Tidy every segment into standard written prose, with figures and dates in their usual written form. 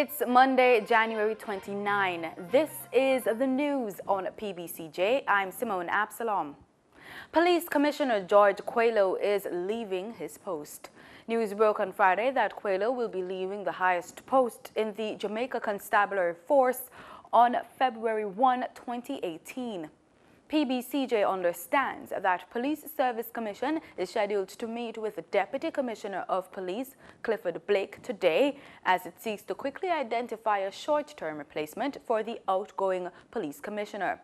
It's Monday, January 29. This is the news on PBCJ. I'm Simone Absalom. Police Commissioner George Quayle is leaving his post. News broke on Friday that Quayle will be leaving the highest post in the Jamaica Constabulary Force on February 1, 2018. PBCJ understands that Police Service Commission is scheduled to meet with the Deputy Commissioner of Police, Clifford Blake, today as it seeks to quickly identify a short-term replacement for the outgoing Police Commissioner.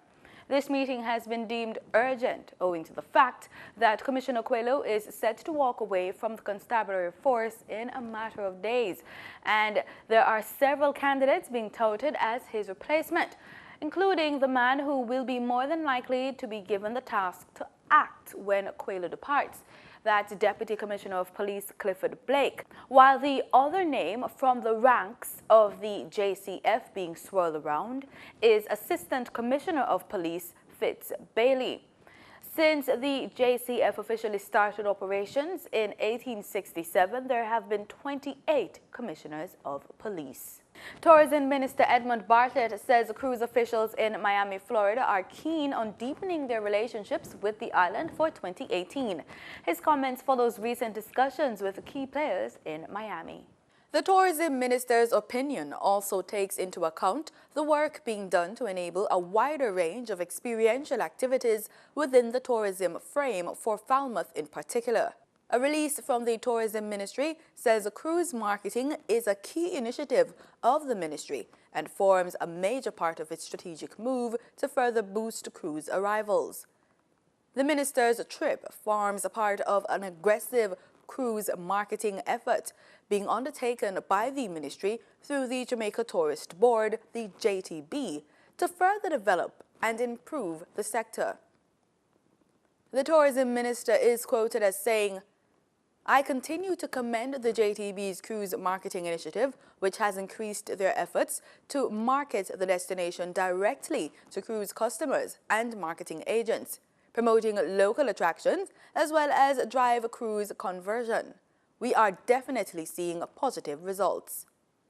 This meeting has been deemed urgent owing to the fact that Commissioner Quayle is set to walk away from the constabulary force in a matter of days, and there are several candidates being touted as his replacement, including the man who will be more than likely to be given the task to act when Quayle departs, that's Deputy Commissioner of Police Clifford Blake, while the other name from the ranks of the JCF being swirled around is Assistant Commissioner of Police Fitz Bailey. Since the JCF officially started operations in 1867, there have been 28 commissioners of police. Tourism Minister Edmund Bartlett says cruise officials in Miami, Florida are keen on deepening their relationships with the island for 2018. His comments follows recent discussions with key players in Miami. The tourism minister's opinion also takes into account the work being done to enable a wider range of experiential activities within the tourism frame for Falmouth in particular. A release from the Tourism Ministry says cruise marketing is a key initiative of the ministry and forms a major part of its strategic move to further boost cruise arrivals. The minister's trip forms a part of an aggressive cruise marketing effort being undertaken by the ministry through the Jamaica Tourist Board, the JTB, to further develop and improve the sector. The tourism minister is quoted as saying, "I continue to commend the JTB's cruise marketing initiative, which has increased their efforts to market the destination directly to cruise customers and marketing agents, promoting local attractions as well as drive cruise conversion. We are definitely seeing positive results."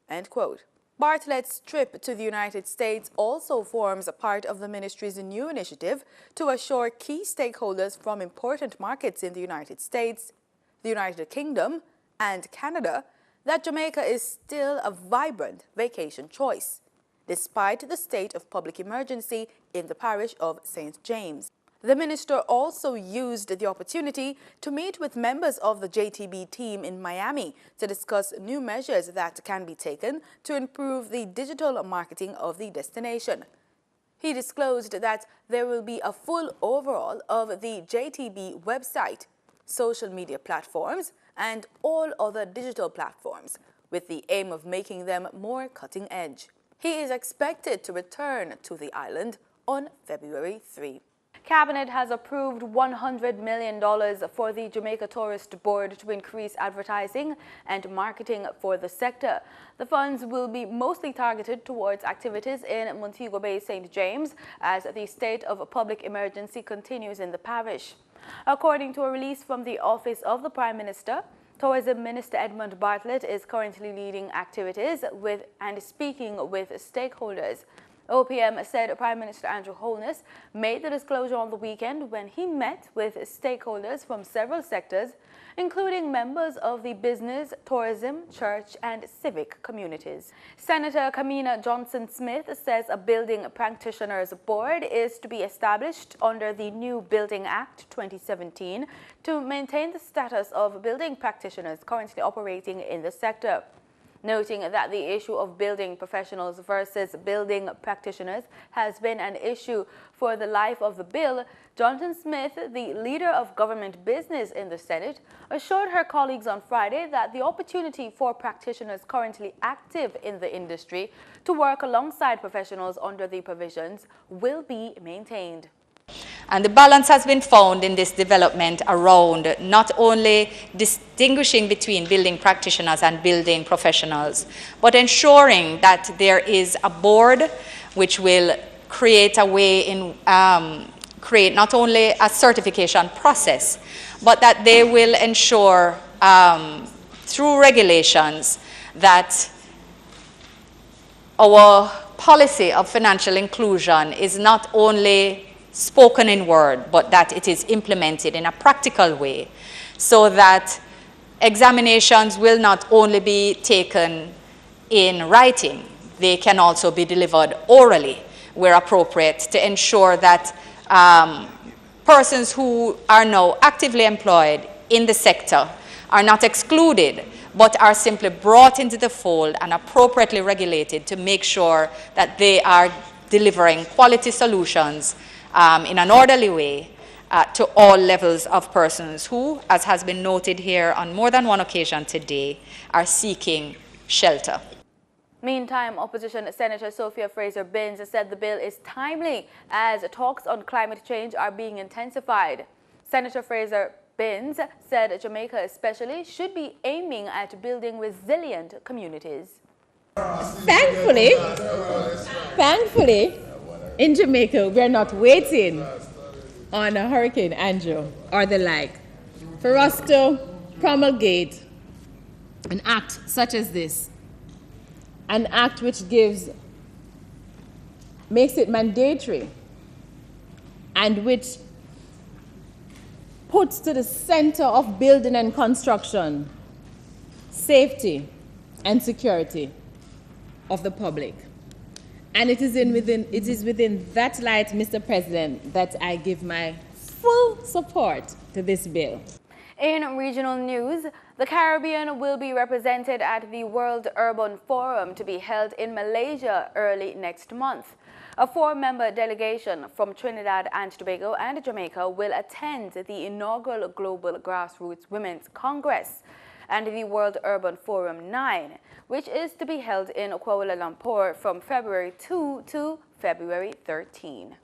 End quote. Bartlett's trip to the United States also forms a part of the ministry's new initiative to assure key stakeholders from important markets in the United States, the United Kingdom, and Canada that Jamaica is still a vibrant vacation choice, despite the state of public emergency in the parish of St. James. The minister also used the opportunity to meet with members of the JTB team in Miami to discuss new measures that can be taken to improve the digital marketing of the destination. He disclosed that there will be a full overhaul of the JTB website, social media platforms, and all other digital platforms, with the aim of making them more cutting edge. He is expected to return to the island on February 3. Cabinet has approved $100 million for the Jamaica Tourist Board to increase advertising and marketing for the sector. The funds will be mostly targeted towards activities in Montego Bay, St. James, as the state of public emergency continues in the parish. According to a release from the Office of the Prime Minister, Tourism Minister Edmund Bartlett is currently leading activities with and speaking with stakeholders. OPM said Prime Minister Andrew Holness made the disclosure on the weekend when he met with stakeholders from several sectors, including members of the business, tourism, church, and civic communities. Senator Kamina Johnson-Smith says a building practitioners board is to be established under the new Building Act 2017 to maintain the status of building practitioners currently operating in the sector. Noting that the issue of building professionals versus building practitioners has been an issue for the life of the bill, Johnson-Smith, the leader of government business in the Senate, assured her colleagues on Friday that the opportunity for practitioners currently active in the industry to work alongside professionals under the provisions will be maintained. And the balance has been found in this development around not only distinguishing between building practitioners and building professionals, but ensuring that there is a board which will create a way in, create not only a certification process, but that they will ensure through regulations that our policy of financial inclusion is not only spoken in word, but that it is implemented in a practical way, so that examinations will not only be taken in writing, they can also be delivered orally where appropriate, to ensure that persons who are now actively employed in the sector are not excluded, but are simply brought into the fold and appropriately regulated to make sure that they are delivering quality solutions in an orderly way to all levels of persons who, as has been noted here on more than one occasion today, are seeking shelter. Meantime, Opposition Senator Sophia Fraser-Binns said the bill is timely as talks on climate change are being intensified. Senator Fraser-Binns said Jamaica especially should be aiming at building resilient communities. Thankfully, in Jamaica, we're not waiting on a Hurricane Andrew or the like for us to promulgate an act such as this. An act which makes it mandatory and which puts to the center of building and construction safety and security of the public. And it is within that light, Mr. President, that I give my full support to this bill. In regional news, the Caribbean will be represented at the World Urban Forum to be held in Malaysia early next month. A 4-member delegation from Trinidad and Tobago and Jamaica will attend the inaugural Global Grassroots Women's Congress and the World Urban Forum 9, which is to be held in Kuala Lumpur from February 2 to February 13.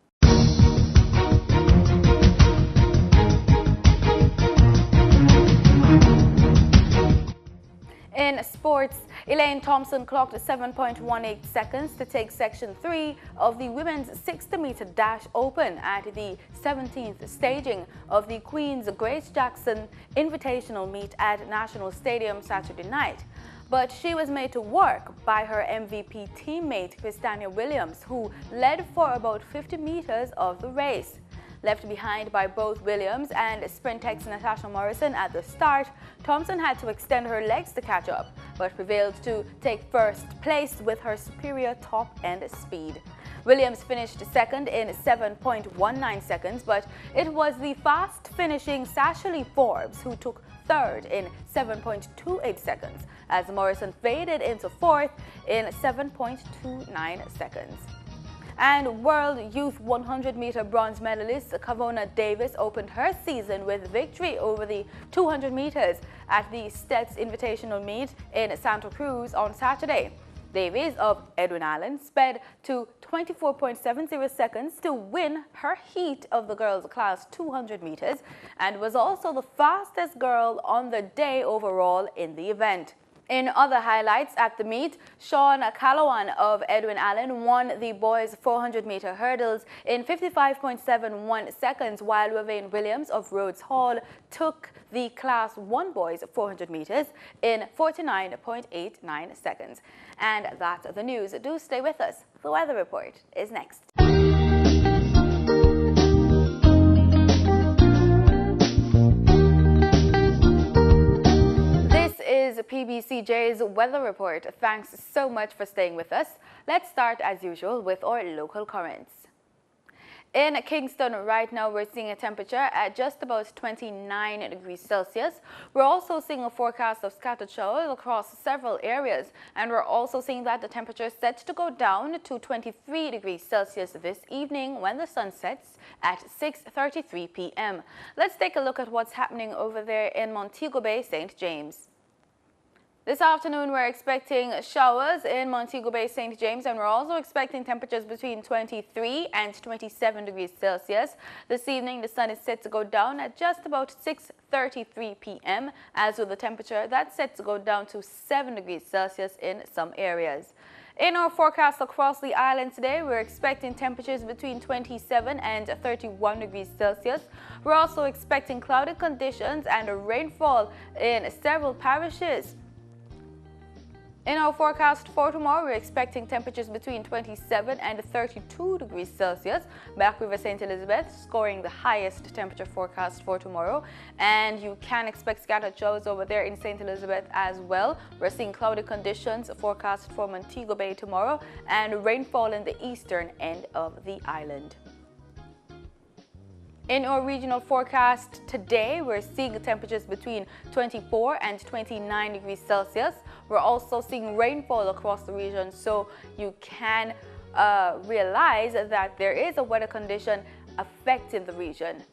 In sports, Elaine Thompson clocked 7.18 seconds to take Section 3 of the women's 60-meter dash open at the 17th staging of the Queen's Grace Jackson Invitational Meet at National Stadium Saturday night. But she was made to work by her MVP teammate Christania Williams, who led for about 50 meters of the race. Left behind by both Williams and Sprintex Natasha Morrison at the start, Thompson had to extend her legs to catch up, but prevailed to take first place with her superior top-end speed. Williams finished second in 7.19 seconds, but it was the fast-finishing Sashali Forbes who took third in 7.28 seconds, as Morrison faded into fourth in 7.29 seconds. And World Youth 100-meter bronze medalist Kavona Davis opened her season with victory over the 200 meters at the Stets Invitational Meet in Santa Cruz on Saturday. Davis of Edwin Island sped to 24.70 seconds to win her heat of the girls' class 200 meters and was also the fastest girl on the day overall in the event. In other highlights at the meet, Sean Calawan of Edwin Allen won the boys' 400-meter hurdles in 55.71 seconds, while Wavane Williams of Rhodes Hall took the Class 1 boys' 400 meters in 49.89 seconds. And that's the news. Do stay with us. The weather report is next. PBCJ's weather report. Thanks so much for staying with us. Let's start as usual with our local currents. In Kingston right now, we're seeing a temperature at just about 29 degrees Celsius. We're also seeing a forecast of scattered showers across several areas, and we're also seeing that the temperature is set to go down to 23 degrees Celsius this evening when the sun sets at 6:33 p.m. Let's take a look at what's happening over there in Montego Bay, St. James. This afternoon, we're expecting showers in Montego Bay, St. James, and we're also expecting temperatures between 23 and 27 degrees Celsius. This evening, the sun is set to go down at just about 6:33 p.m., as with the temperature that's set to go down to 7 degrees Celsius in some areas. In our forecast across the island today, we're expecting temperatures between 27 and 31 degrees Celsius. We're also expecting cloudy conditions and rainfall in several parishes. In our forecast for tomorrow, we're expecting temperatures between 27 and 32 degrees Celsius. Back River St. Elizabeth scoring the highest temperature forecast for tomorrow. And you can expect scattered showers over there in St. Elizabeth as well. We're seeing cloudy conditions forecast for Montego Bay tomorrow and rainfall in the eastern end of the island. In our regional forecast today, we're seeing temperatures between 24 and 29 degrees Celsius. We're also seeing rainfall across the region, so you can realize that there is a weather condition affecting the region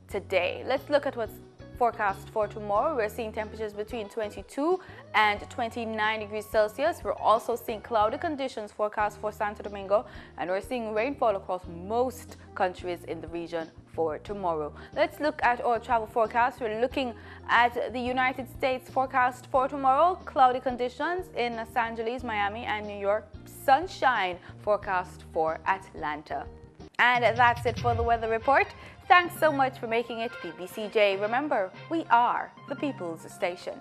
today. Let's look at what's forecast for tomorrow. We're seeing temperatures between 22 and 29 degrees Celsius. We're also seeing cloudy conditions forecast for Santo Domingo, and we're seeing rainfall across most countries in the region for tomorrow. Let's look at our travel forecast. We're looking at the United States forecast for tomorrow. Cloudy conditions in Los Angeles, Miami, and New York. Sunshine forecast for Atlanta. And that's it for the weather report. Thanks so much for making it PBCJ. Remember, we are the People's Station.